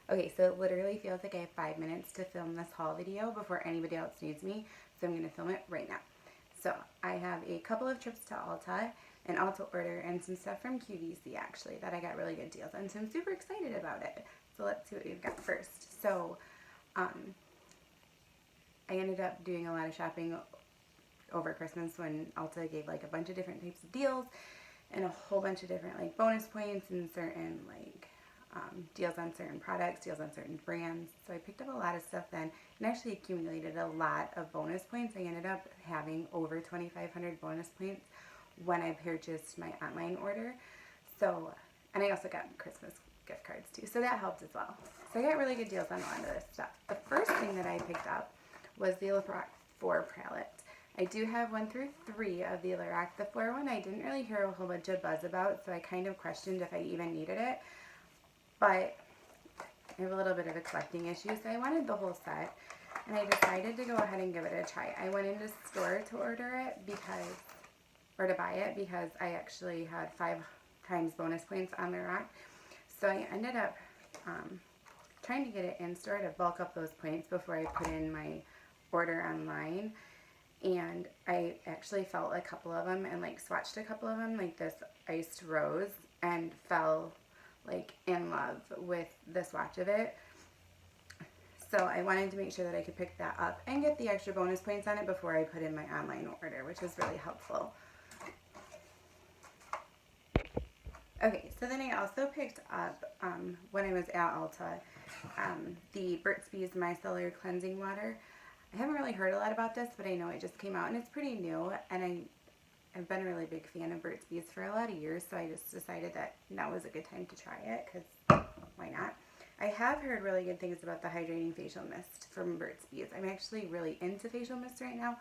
Okay, so it literally feels like I have 5 minutes to film this haul video before anybody else needs me, so I'm going to film it right now. So I have a couple of trips to Ulta, an Ulta order, and some stuff from QVC actually that I got really good deals on, so I'm super excited about it. So let's see what we've got first. So I ended up doing a lot of shopping over Christmas when Ulta gave like a bunch of different types of deals and a whole bunch of different like bonus points and certain like deals on certain products, deals on certain brands. So I picked up a lot of stuff then and actually accumulated a lot of bonus points. I ended up having over 2,500 bonus points when I purchased my online order. So, and I also got Christmas gift cards too, so that helped as well. So I got really good deals on a lot of this stuff. The first thing that I picked up was the Lorac 4 palette. I do have 1 through 3 of the Lorac. The 4 one I didn't really hear a whole bunch of buzz about, so I kind of questioned if I even needed it. But I have a little bit of a collecting issue, so I wanted the whole set, and I decided to go ahead and give it a try. I went into the store to order it to buy it because I actually had 5 times bonus points on the rack. So I ended up trying to get it in store to bulk up those points before I put in my order online. And I actually felt a couple of them and like swatched a couple of them, like this iced rose, and fell like in love with the swatch of it. So I wanted to make sure that I could pick that up and get the extra bonus points on it before I put in my online order, which was really helpful. Okay, so then I also picked up, when I was at Ulta, the Burt's Bees Micellar Cleansing Water. I haven't really heard a lot about this, but I know it just came out and it's pretty new, and I've been a really big fan of Burt's Bees for a lot of years, so I just decided that now was a good time to try it, because why not? I have heard really good things about the hydrating facial mist from Burt's Bees. I'm actually really into facial mist right now.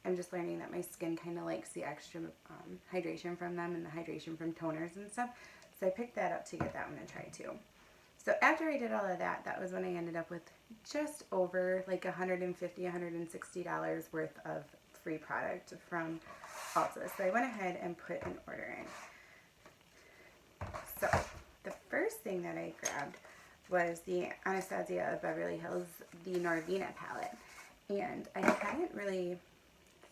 I'm just learning that my skin kind of likes the extra hydration from them and the hydration from toners and stuff, so I picked that up to get that one to try too. So after I did all of that, that was when I ended up with just over like $150, $160 worth of free product from Ulta. So I went ahead and put an order in. So the first thing that I grabbed was the Anastasia of Beverly Hills, the Norvina palette. And I hadn't really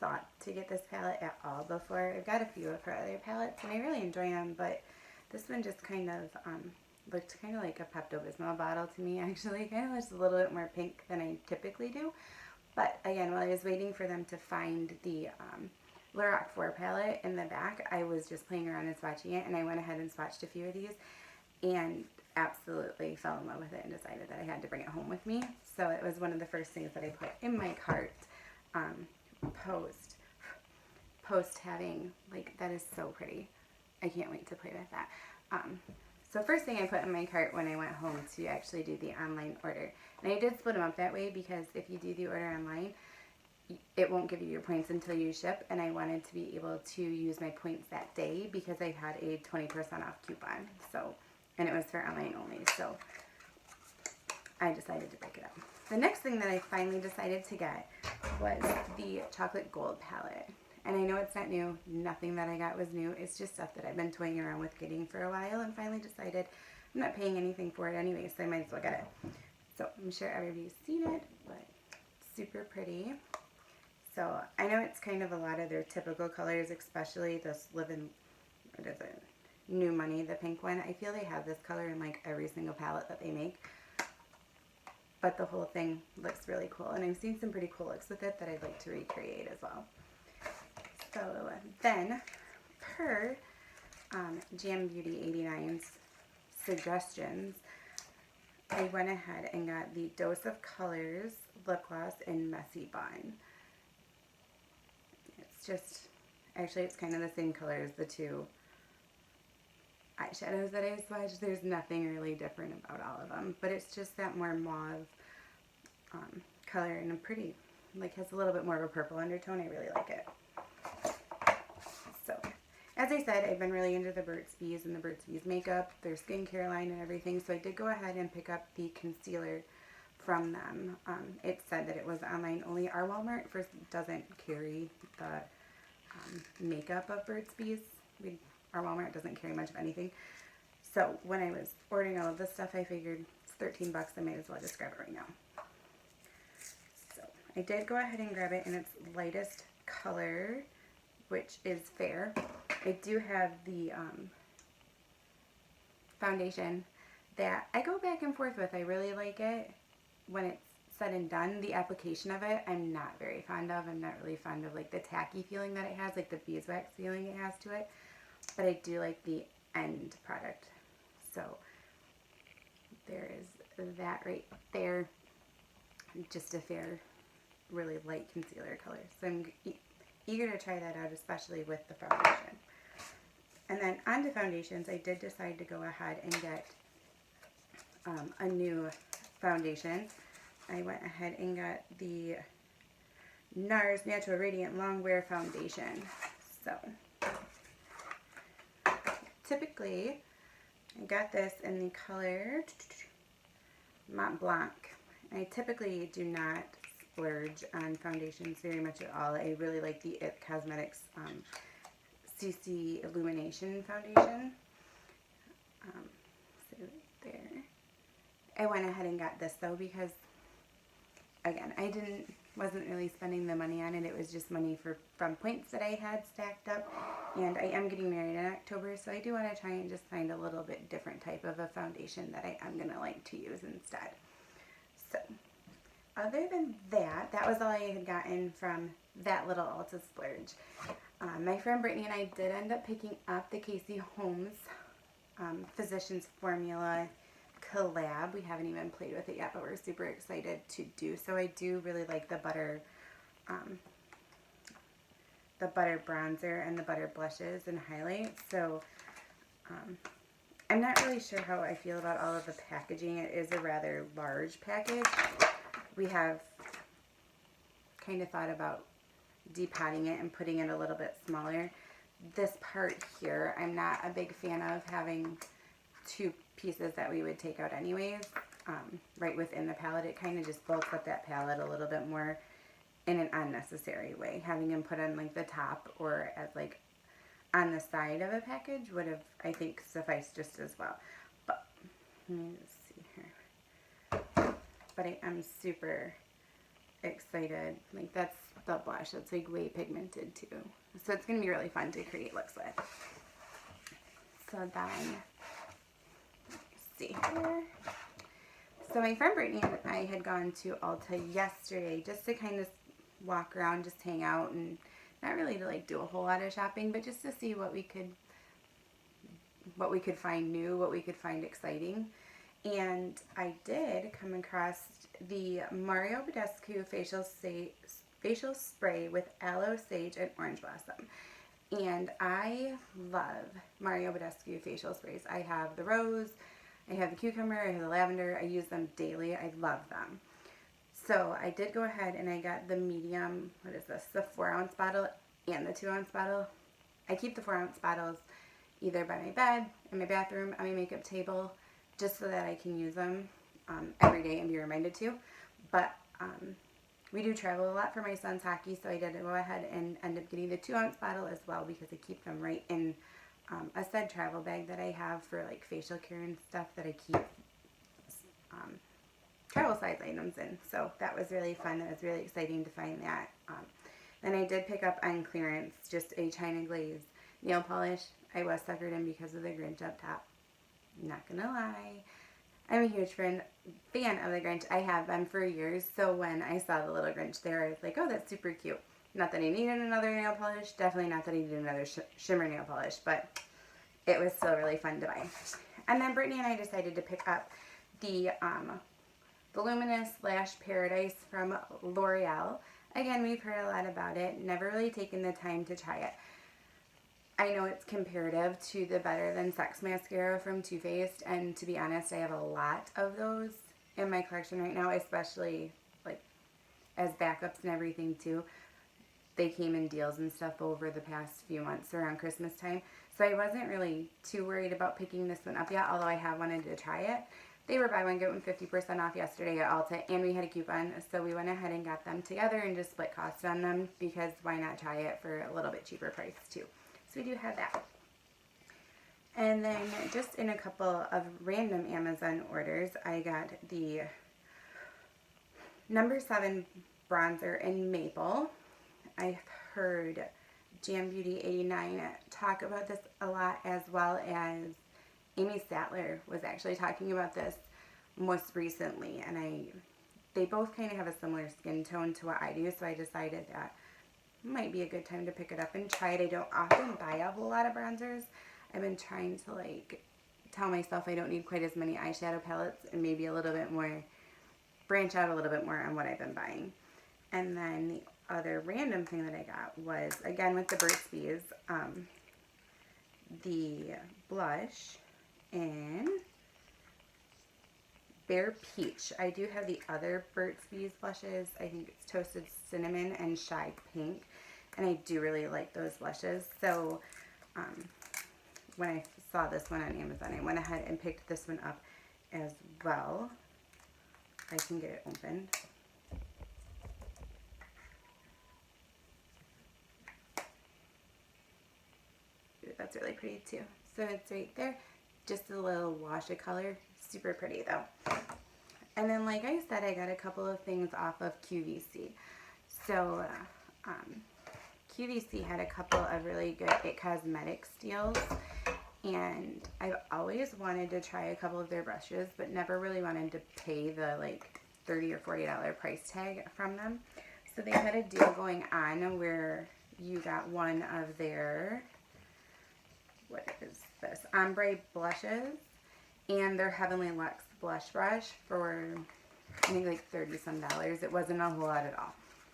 thought to get this palette at all before. I've got a few of her other palettes and I really enjoy them, but this one just kind of looked kind of like a Pepto-Bismol bottle to me, actually. Kind of looks a little bit more pink than I typically do. But again, while I was waiting for them to find the Lorac 4 palette in the back, I was just playing around and swatching it, and I went ahead and swatched a few of these and absolutely fell in love with it and decided that I had to bring it home with me. So it was one of the first things that I put in my cart post having, like, that is so pretty. I can't wait to play with that. So first thing I put in my cart when I went home to actually do the online order. And I did split them up that way because if you do the order online, it won't give you your points until you ship, and I wanted to be able to use my points that day because I had a 20% off coupon. So, and it was for online only, so I decided to break it up. The next thing that I finally decided to get was the Chocolate Gold palette. And I know it's not new. Nothing that I got was new. It's just stuff that I've been toying around with getting for a while and finally decided I'm not paying anything for it anyway, so I might as well get it. So I'm sure everybody's seen it, but super pretty. So I know it's kind of a lot of their typical colors, especially this Living, what is it, New Money, the pink one. I feel they have this color in like every single palette that they make. But the whole thing looks really cool, and I've seen some pretty cool looks with it that I'd like to recreate as well. So then, per Jam Beauty 89's suggestions, I went ahead and got the Dose of Colors lip gloss in Messy Bun. It's just, actually it's kind of the same color as the two eyeshadows that I swatched. There's nothing really different about all of them, but it's just that more mauve color, and a pretty, like, has a little bit more of a purple undertone. I really like it. So, as I said, I've been really into the Burt's Bees and the Burt's Bees makeup, their skincare line and everything, so I did go ahead and pick up the concealer from them. It said that it was online only. Our Walmart doesn't carry the makeup of Burt's Bees. Our Walmart doesn't carry much of anything. So when I was ordering all of this stuff, I figured 13 bucks, I might as well just grab it right now. So I did go ahead and grab it in its lightest color, which is Fair. I do have the foundation that I go back and forth with. I really like it when it's said and done. The application of it, I'm not very fond of. I'm not really fond of like the tacky feeling that it has, like the beeswax feeling it has to it. But I do like the end product. So there is that right there. Just a Fair, really light concealer color. So I'm eager to try that out, especially with the foundation. And then on to foundations, I did decide to go ahead and get a new foundation. I went ahead and got the NARS Natural Radiant Longwear Foundation. So typically, I got this in the color Mont Blanc. I typically do not splurge on foundations very much at all. I really like the IT Cosmetics CC Illumination Foundation. So right there. I went ahead and got this though because, again, I wasn't really spending the money on it. It was just money from points that I had stacked up, and I am getting married in October, so I do want to try and just find a little bit different type of a foundation that I am going to like to use instead. So, other than that, that was all I had gotten from that little Ulta splurge. My friend Brittany and I did end up picking up the Casey Holmes Physicians Formula collab. We haven't even played with it yet, but we're super excited to do so. I do really like the butter bronzer and the butter blushes and highlights. So I'm not really sure how I feel about all of the packaging. It is a rather large package. We have kind of thought about depotting it and putting it a little bit smaller. This part here, I'm not a big fan of having two pieces that we would take out anyways, right within the palette. It kind of just bulks up that palette a little bit more in an unnecessary way. Having them put on like the top or as like on the side of a package would have, I think, sufficed just as well. But let me see here. But I am super excited. Like that's the blush. It's like way pigmented too. So it's going to be really fun to create looks with. So then, let's see here. So my friend Brittany and I had gone to Ulta yesterday just to kind of walk around, just hang out, and not really to like do a whole lot of shopping, but just to see what we could find new, what we could find exciting. And I did come across the Mario Badescu facial spray with aloe, sage, and orange blossom. And I love Mario Badescu facial sprays. I have the rose, I have the cucumber, I have the lavender. I use them daily. I love them. So I did go ahead and I got the medium, what is this, the 4-ounce bottle and the 2-ounce bottle. I keep the 4-ounce bottles either by my bed, in my bathroom, on my makeup table, just so that I can use them every day and be reminded to. But we do travel a lot for my son's hockey, so I did go ahead and end up getting the 2-ounce bottle as well because I keep them right in a said travel bag that I have for like facial care and stuff that I keep travel size items in. So that was really fun. That was really exciting to find that. Then I did pick up on clearance just a China Glaze nail polish. I was suckered in because of the Grinch up top. Not gonna lie. I'm a huge fan of the Grinch. I have been for years. So when I saw the little Grinch there, I was like, oh, that's super cute. Not that I needed another nail polish. Definitely not that I needed another shimmer nail polish. But it was still really fun to buy. And then Brittany and I decided to pick up the Voluminous Lash Paradise from L'Oreal. Again, we've heard a lot about it. Never really taken the time to try it. I know it's comparative to the Better Than Sex mascara from Too Faced, and to be honest, I have a lot of those in my collection right now, especially like as backups and everything too. They came in deals and stuff over the past few months around Christmas time, so I wasn't really too worried about picking this one up yet, although I have wanted to try it. They were buy one get one 50% off yesterday at Ulta, and we had a coupon, so we went ahead and got them together and just split costs on them because why not try it for a little bit cheaper price too. So we do have that. And then just in a couple of random Amazon orders, I got the number 7 bronzer in Maple. I've heard Jam Beauty 89 talk about this a lot, as well as Amy Statler was actually talking about this most recently, and they both kind of have a similar skin tone to what I do, so I decided that might be a good time to pick it up and try it. I don't often buy a whole lot of bronzers. I've been trying to like tell myself I don't need quite as many eyeshadow palettes and maybe a little bit more, branch out a little bit more on what I've been buying. And then the other random thing that I got was, again with the Burt's Bees, the blush in Bare Peach. I do have the other Burt's Bees blushes. I think it's Toasted Cinnamon and Shy Pink, and I do really like those blushes. So when I saw this one on Amazon, I went ahead and picked this one up as well. I can get it opened. Ooh, that's really pretty too. So it's right there. Just a little wash of color. Super pretty though. And then like I said, I got a couple of things off of QVC. So QVC had a couple of really good It Cosmetics deals, and I've always wanted to try a couple of their brushes, but never really wanted to pay the like $30 or $40 price tag from them. So they had a deal going on where you got one of their, what is this, ombre blushes and their Heavenly Luxe blush brush for I think like 30 some dollars. It wasn't a whole lot at all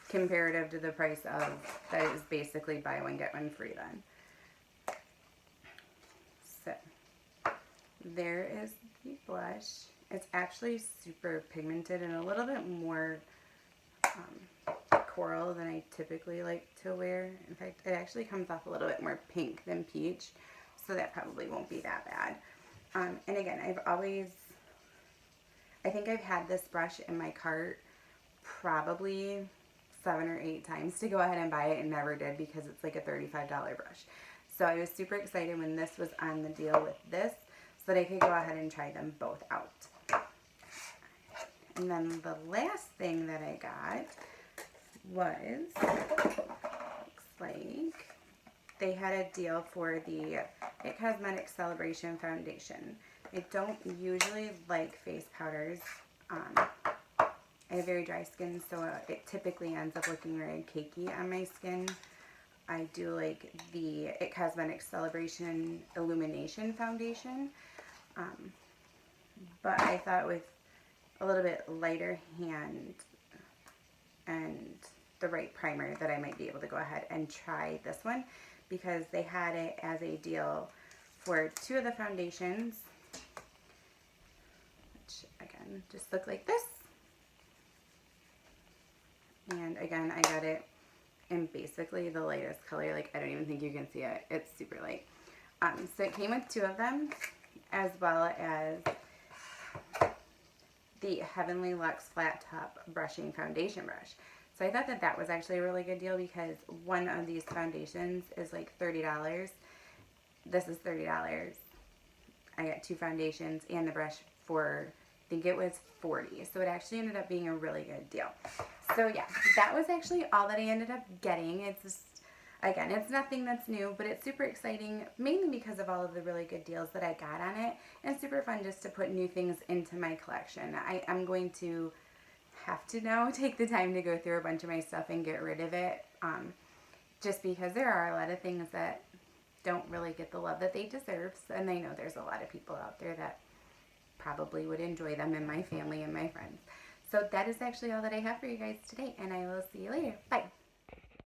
comparative to the price of that. It was basically buy one get one free then. So there is the blush. It's actually super pigmented and a little bit more coral than I typically like to wear. In fact, it actually comes off a little bit more pink than peach, so that probably won't be that bad. And again, I think I've had this brush in my cart probably 7 or 8 times to go ahead and buy it, and never did because it's like a $35 brush. So I was super excited when this was on the deal with this, so that I could go ahead and try them both out. And then the last thing that I got was, looks like they had a deal for the It Cosmetics Celebration Foundation. I don't usually like face powders. I have very dry skin, so it typically ends up looking very cakey on my skin. I do like the It Cosmetics Celebration Illumination Foundation, but I thought with a little bit lighter hand and the right primer that I might be able to go ahead and try this one, because they had it as a deal for 2 of the foundations, which again just look like this. And again, I got it in basically the lightest color. Like, I don't even think you can see it. It's super light. So it came with 2 of them, as well as the Heavenly Luxe Flat Top Brushing Foundation Brush. So I thought that that was actually a really good deal, because one of these foundations is like $30. This is $30. I got 2 foundations and the brush for, I think it was $40. So it actually ended up being a really good deal. So yeah, that was actually all that I ended up getting. It's just, again, it's nothing that's new, but it's super exciting, mainly because of all of the really good deals that I got on it, and super fun just to put new things into my collection. I am going to have to now take the time to go through a bunch of my stuff and get rid of it, just because there are a lot of things that don't really get the love that they deserve, and I know there's a lot of people out there that probably would enjoy them, and my family and my friends. So that is actually all that I have for you guys today, and I will see you later. Bye!